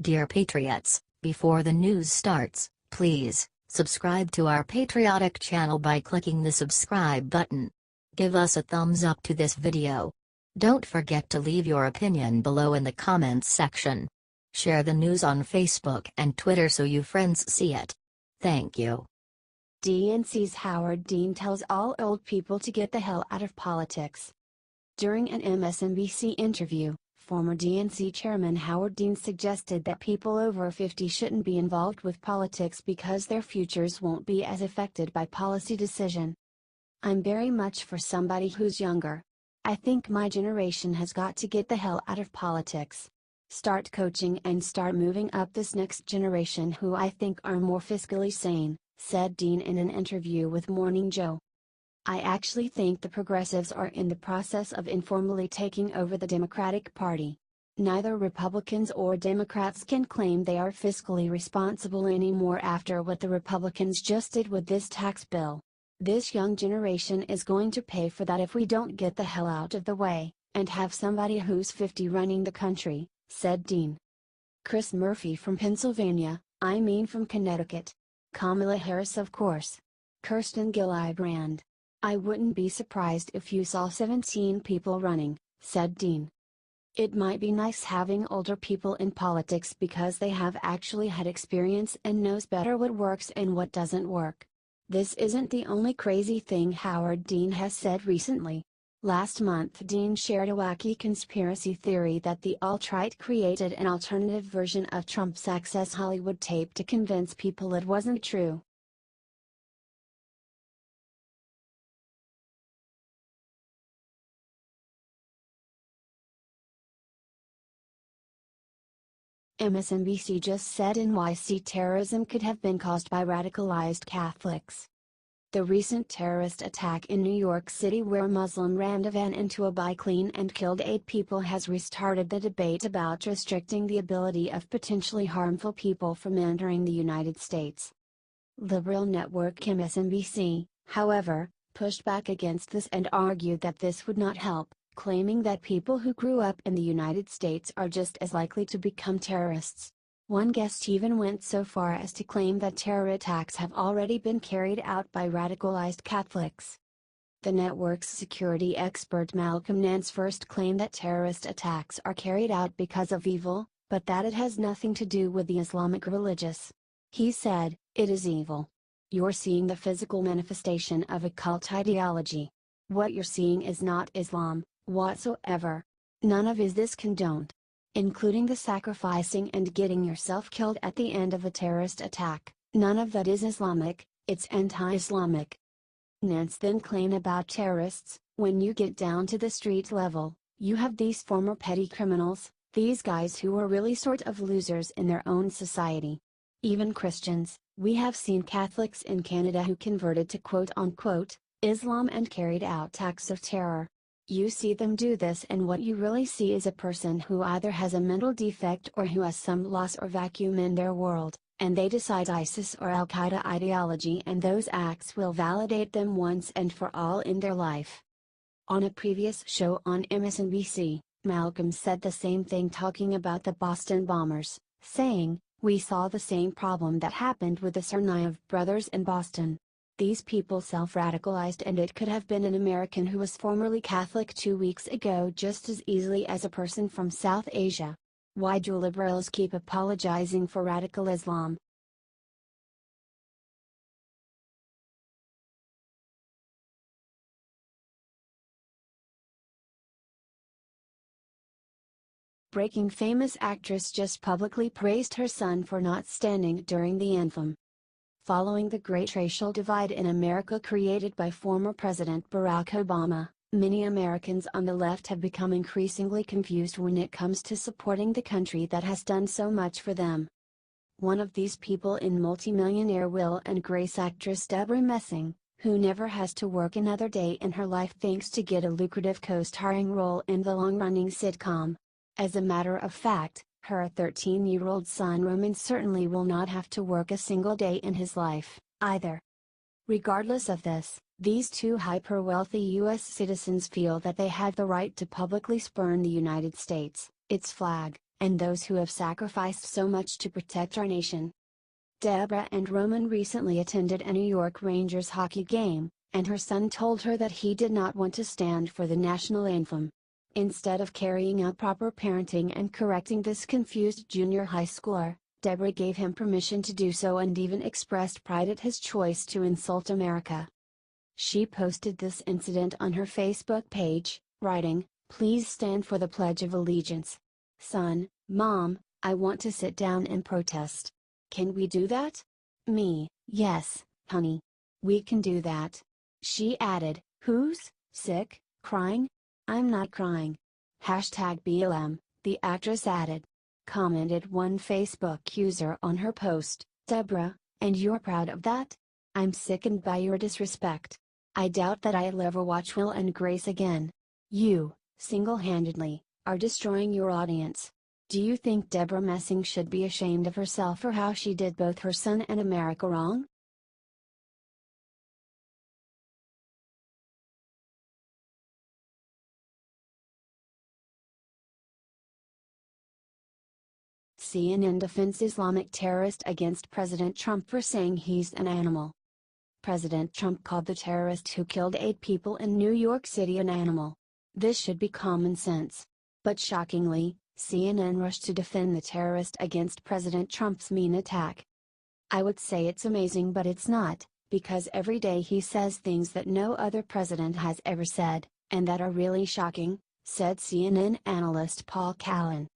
Dear Patriots, before the news starts, please subscribe to our patriotic channel by clicking the subscribe button. Give us a thumbs up to this video. Don't forget to leave your opinion below in the comments section. Share the news on Facebook and Twitter so you friends see it. Thank you. DNC's Howard Dean tells all old people to get the hell out of politics. During an MSNBC interview, former DNC Chairman Howard Dean suggested that people over 50 shouldn't be involved with politics because their futures won't be as affected by policy decision. "I'm very much for somebody who's younger. I think my generation has got to get the hell out of politics. Start coaching and start moving up this next generation who I think are more fiscally sane," said Dean in an interview with Morning Joe. "I actually think the progressives are in the process of informally taking over the Democratic Party. Neither Republicans or Democrats can claim they are fiscally responsible anymore after what the Republicans just did with this tax bill. This young generation is going to pay for that if we don't get the hell out of the way, and have somebody who's 50 running the country," said Dean. Chris Murphy from Pennsylvania, I mean from Connecticut. Kamala Harris of course. Kirsten Gillibrand. "I wouldn't be surprised if you saw 17 people running," said Dean. "It might be nice having older people in politics because they have actually had experience and knows better what works and what doesn't work. This isn't the only crazy thing Howard Dean has said recently. Last month Dean shared a wacky conspiracy theory that the alt-right created an alternative version of Trump's Access Hollywood tape to convince people it wasn't true. MSNBC just said NYC terrorism could have been caused by radicalized Catholics. The recent terrorist attack in New York City where a Muslim rammed a van into a bike lane and killed 8 people has restarted the debate about restricting the ability of potentially harmful people from entering the United States. Liberal network MSNBC, however, pushed back against this and argued that this would not help, claiming that people who grew up in the United States are just as likely to become terrorists. One guest even went so far as to claim that terror attacks have already been carried out by radicalized Catholics. The network's security expert Malcolm Nance first claimed that terrorist attacks are carried out because of evil, but that it has nothing to do with the Islamic religious. He said, "It is evil. You're seeing the physical manifestation of a cult ideology. What you're seeing is not Islam, whatsoever. None of is this condoned. Including the sacrificing and getting yourself killed at the end of a terrorist attack, none of that is Islamic, it's anti-Islamic." Nance then claimed about terrorists, "When you get down to the street level, you have these former petty criminals, these guys who are really sort of losers in their own society. Even Christians, we have seen Catholics in Canada who converted to quote-unquote, Islam and carried out acts of terror. You see them do this and what you really see is a person who either has a mental defect or who has some loss or vacuum in their world, and they decide ISIS or Al-Qaeda ideology and those acts will validate them once and for all in their life." On a previous show on MSNBC, Malcolm said the same thing talking about the Boston bombers, saying, "We saw the same problem that happened with the Tsarnaev brothers in Boston. These people self-radicalized and it could have been an American who was formerly Catholic 2 weeks ago just as easily as a person from South Asia. Why do liberals keep apologizing for radical Islam?" Breaking: famous actress just publicly praised her son for not standing during the anthem. Following the great racial divide in America created by former President Barack Obama, many Americans on the left have become increasingly confused when it comes to supporting the country that has done so much for them. One of these people in multimillionaire Will and Grace actress Deborah Messing, who never has to work another day in her life thanks to get a lucrative co-starring role in the long-running sitcom. As a matter of fact, her 13-year-old son Roman certainly will not have to work a single day in his life, either. Regardless of this, these two hyper-wealthy U.S. citizens feel that they have the right to publicly spurn the United States, its flag, and those who have sacrificed so much to protect our nation. Deborah and Roman recently attended a New York Rangers hockey game, and her son told her that he did not want to stand for the national anthem. Instead of carrying out proper parenting and correcting this confused junior high schooler, Deborah gave him permission to do so and even expressed pride at his choice to insult America. She posted this incident on her Facebook page, writing, "Please stand for the Pledge of Allegiance. Son, Mom, I want to sit down and protest. Can we do that?" Me, yes, honey. We can do that. She added, "Who's sick, crying? I'm not crying." #BLM, the actress added. Commented one Facebook user on her post, "Deborah, and you're proud of that? I'm sickened by your disrespect. I doubt that I'll ever watch Will and Grace again. You, single-handedly, are destroying your audience. Do you think Deborah Messing should be ashamed of herself for how she did both her son and America wrong?" CNN defends Islamic terrorist against President Trump for saying he's an animal. President Trump called the terrorist who killed 8 people in New York City an animal. This should be common sense. But shockingly, CNN rushed to defend the terrorist against President Trump's mean attack. "I would say it's amazing, but it's not, because every day he says things that no other president has ever said, and that are really shocking," said CNN analyst Paul Callan.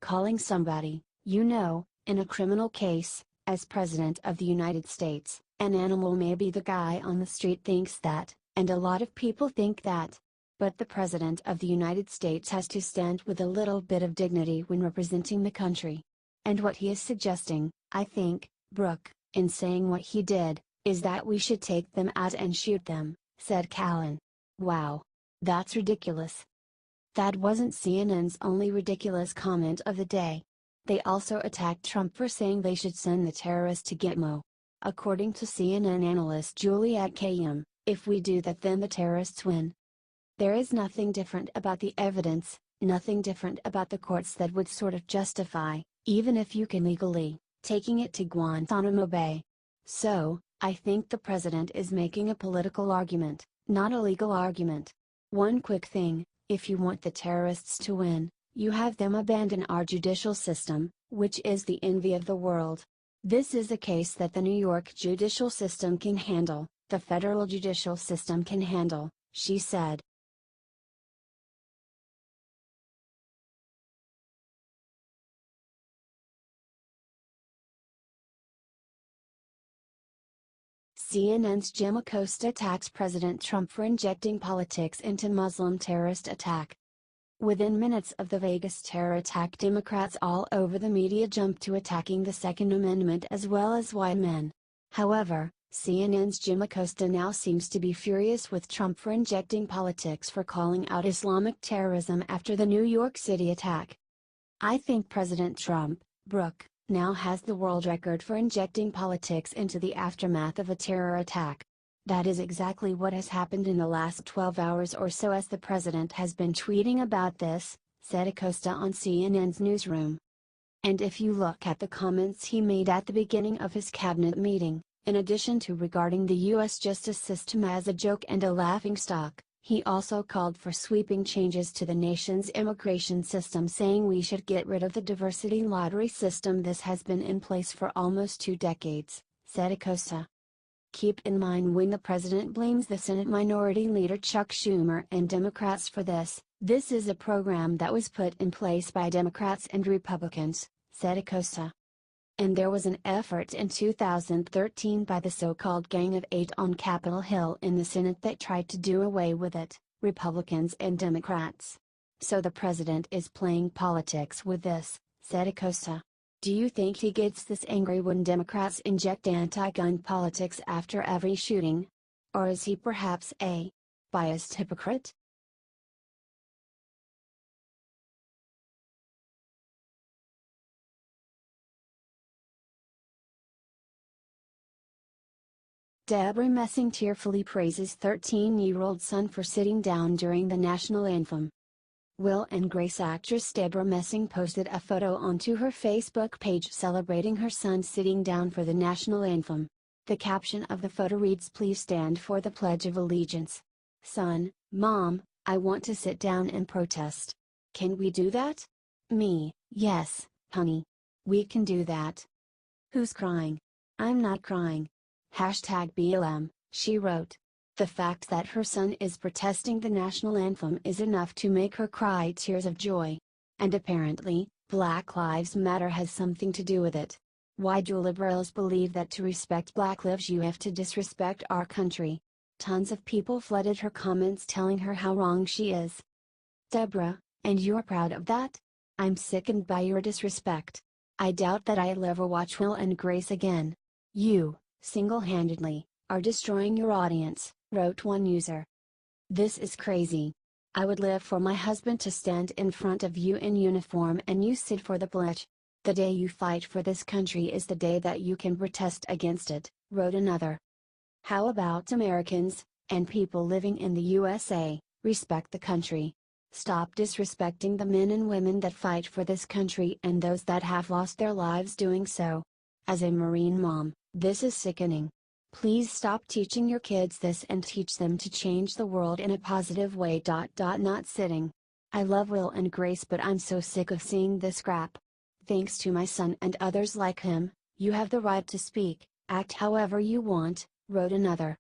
Calling somebody, in a criminal case, as President of the United States, an animal, maybe the guy on the street thinks that, and a lot of people think that. But the President of the United States has to stand with a little bit of dignity when representing the country. And what he is suggesting, I think, Brooke, in saying what he did, is that we should take them out and shoot them," said Callan. "Wow. That's ridiculous." That wasn't CNN's only ridiculous comment of the day. They also attacked Trump for saying they should send the terrorists to Gitmo. According to CNN analyst Juliette Kayyem, "If we do that, then the terrorists win. There is nothing different about the evidence, nothing different about the courts that would sort of justify, even if you can legally, taking it to Guantanamo Bay. So, I think the president is making a political argument, not a legal argument. One quick thing, if you want the terrorists to win, you have them abandon our judicial system, which is the envy of the world. This is a case that the New York judicial system can handle, the federal judicial system can handle," she said. CNN's Jim Acosta attacks President Trump for injecting politics into Muslim terrorist attack. Within minutes of the Vegas terror attack, Democrats all over the media jumped to attacking the Second Amendment as well as white men. However, CNN's Jim Acosta now seems to be furious with Trump for injecting politics for calling out Islamic terrorism after the New York City attack. "I think President Trump, Brooke, now has the world record for injecting politics into the aftermath of a terror attack. That is exactly what has happened in the last 12 hours or so as the president has been tweeting about this," said Acosta on CNN's Newsroom. And if you look at the comments he made at the beginning of his cabinet meeting, in addition to regarding the U.S. justice system as a joke and a laughingstock, he also called for sweeping changes to the nation's immigration system, saying we should get rid of the diversity lottery system. "This has been in place for almost 2 decades, said Acosta. Keep in mind, when the president blames the Senate Minority Leader Chuck Schumer and Democrats for this is a program that was put in place by Democrats and Republicans, said Acosta. And there was an effort in 2013 by the so-called Gang of 8 on Capitol Hill in the Senate that tried to do away with it, Republicans and Democrats. So the president is playing politics with this, said Acosta. Do you think he gets this angry when Democrats inject anti-gun politics after every shooting? Or is he perhaps a biased hypocrite? Deborah Messing tearfully praises 13-year-old son for sitting down during the national anthem. Will and Grace actress Deborah Messing posted a photo onto her Facebook page celebrating her son sitting down for the national anthem. The caption of the photo reads, "Please stand for the Pledge of Allegiance." Son, Mom, I want to sit down and protest. Can we do that? Me, yes, honey. We can do that. Who's crying? I'm not crying. #BLM, she wrote. The fact that her son is protesting the national anthem is enough to make her cry tears of joy. And apparently, Black Lives Matter has something to do with it. Why do liberals believe that to respect Black lives you have to disrespect our country? Tons of people flooded her comments telling her how wrong she is. Deborah, and you're proud of that? I'm sickened by your disrespect. I doubt that I'll ever watch Will and Grace again. You, single-handedly, are destroying your audience, wrote one user. This is crazy. I would live for my husband to stand in front of you in uniform and you sit for the pledge. The day you fight for this country is the day that you can protest against it, wrote another. How about Americans, and people living in the USA, respect the country. Stop disrespecting the men and women that fight for this country and those that have lost their lives doing so. As a Marine mom, this is sickening. Please stop teaching your kids this and teach them to change the world in a positive way. Not sitting. I love Will and Grace, but I'm so sick of seeing this crap. Thanks to my son and others like him, you have the right to speak, act however you want, wrote another.